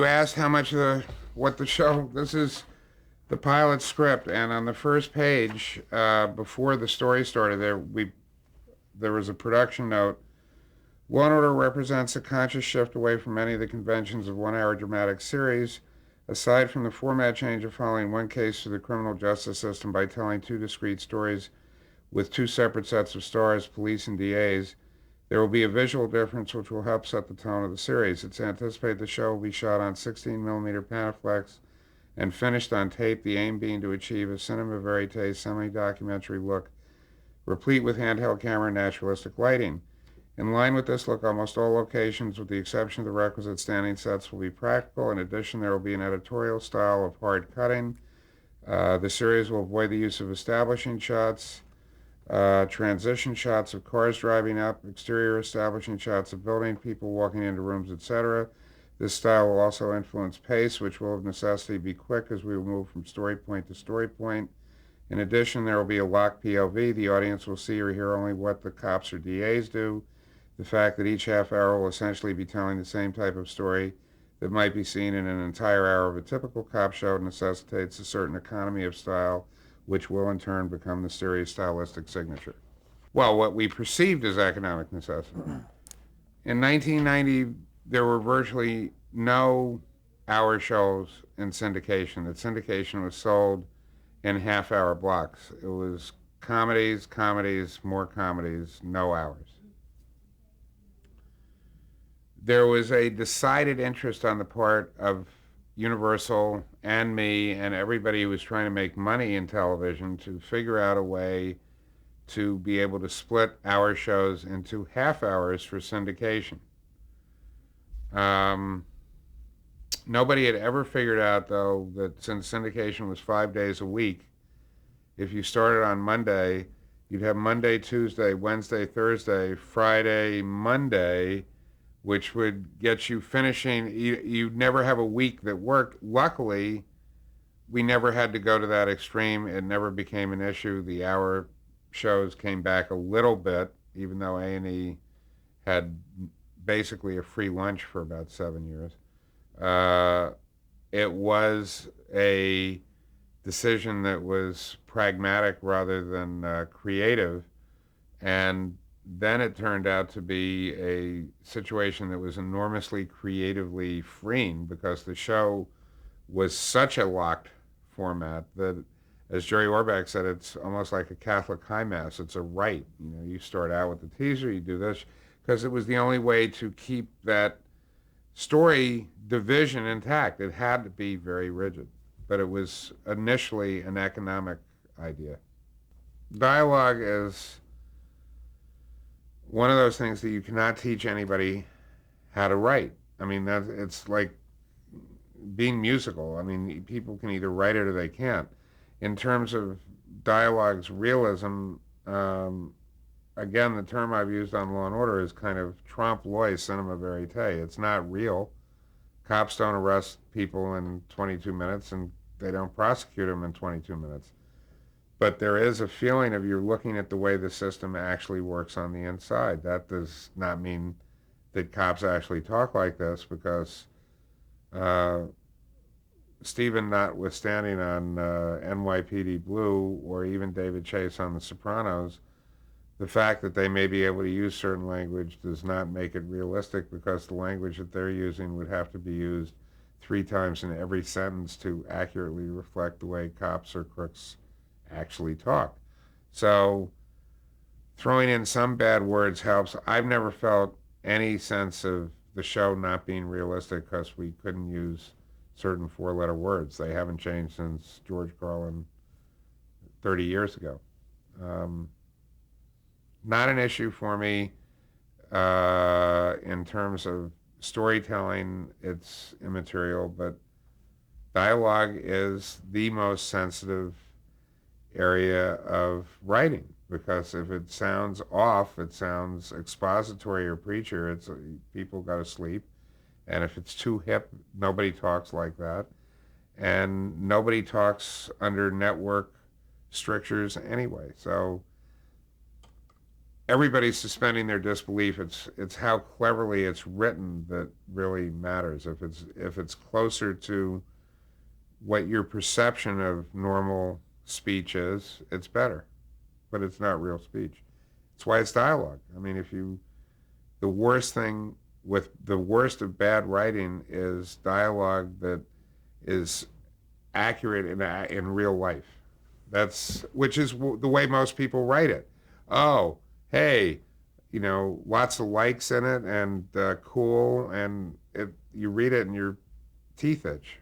you asked how much what the show. This is the pilot script, and on the first page, before the story started, there was a production note. Law and Order represents a conscious shift away from many of the conventions of one-hour dramatic series. Aside from the format change of following one case through the criminal justice system by telling two discrete stories with two separate sets of stars, police and DAs, there will be a visual difference which will help set the tone of the series. It's anticipated the show will be shot on 16mm Panaflex and finished on tape, the aim being to achieve a cinema verite semi-documentary look, replete with handheld camera and naturalistic lighting. In line with this look, almost all locations, with the exception of the requisite standing sets, will be practical. In addition, there will be an editorial style of hard cutting. The series will avoid the use of establishing shots, transition shots of cars driving up, exterior establishing shots of building, people walking into rooms, etc. This style will also influence pace, which will of necessity be quick as we will move from story point to story point. In addition, there will be a locked POV. The audience will see or hear only what the cops or DAs do. The fact that each half hour will essentially be telling the same type of story that might be seen in an entire hour of a typical cop show necessitates a certain economy of style, which will in turn become the series' stylistic signature. Well, what we perceived as economic necessity. In 1990, there were virtually no hour shows in syndication. The syndication was sold in half-hour blocks. It was comedies, more comedies, no hours. There was a decided interest on the part of Universal and me and everybody who was trying to make money in television to figure out a way to be able to split hour shows into half hours for syndication. Nobody had ever figured out, though, that since syndication was 5 days a week, if you started on Monday, you'd have Monday, Tuesday, Wednesday, Thursday, Friday, Monday, which would get you finishing. You'd never have a week that worked. Luckily, we never had to go to that extreme. It never became an issue. The hour shows came back a little bit, even though A&E had basically a free lunch for about 7 years. It was a decision that was pragmatic rather than creative, and then it turned out to be a situation that was enormously creatively freeing because the show was such a locked format that, as Jerry Orbach said, it's almost like a Catholic high mass. It's a rite. You know, you start out with the teaser, you do this, because it was the only way to keep that story division intact. It had to be very rigid, but it was initially an economic idea. Dialogue is one of those things that you cannot teach anybody how to write. I mean, it's like being musical. I mean, people can either write it or they can't. In terms of dialogue's realism, again, the term I've used on Law and Order is kind of trompe-l'oeil cinema verite. It's not real. Cops don't arrest people in 22 minutes, and they don't prosecute them in 22 minutes. But there is a feeling of you're looking at the way the system actually works on the inside. That does not mean that cops actually talk like this, because Stephen, notwithstanding on NYPD Blue or even David Chase on The Sopranos, the fact that they may be able to use certain language does not make it realistic, because the language that they're using would have to be used 3 times in every sentence to accurately reflect the way cops or crooks actually talk. So throwing in some bad words helps. I've never felt any sense of the show not being realistic because we couldn't use certain 4-letter words. They haven't changed since George Carlin 30 years ago. Not an issue for me in terms of storytelling. It's immaterial, but dialogue is the most sensitive area of writing, because if it sounds off, it sounds expository or preacher, it's people go to sleep. And if it's too hip, nobody talks like that. And nobody talks under network strictures anyway. So everybody's suspending their disbelief. It's how cleverly it's written that really matters. If it's closer to what your perception of normal speech is, it's better. But it's not real speech. It's why it's dialogue. I mean, the worst thing with the worst of bad writing is dialogue that is accurate in real life. That's which is the way most people write it. Oh, hey, lots of likes in it and cool, and you read it and your teeth itch.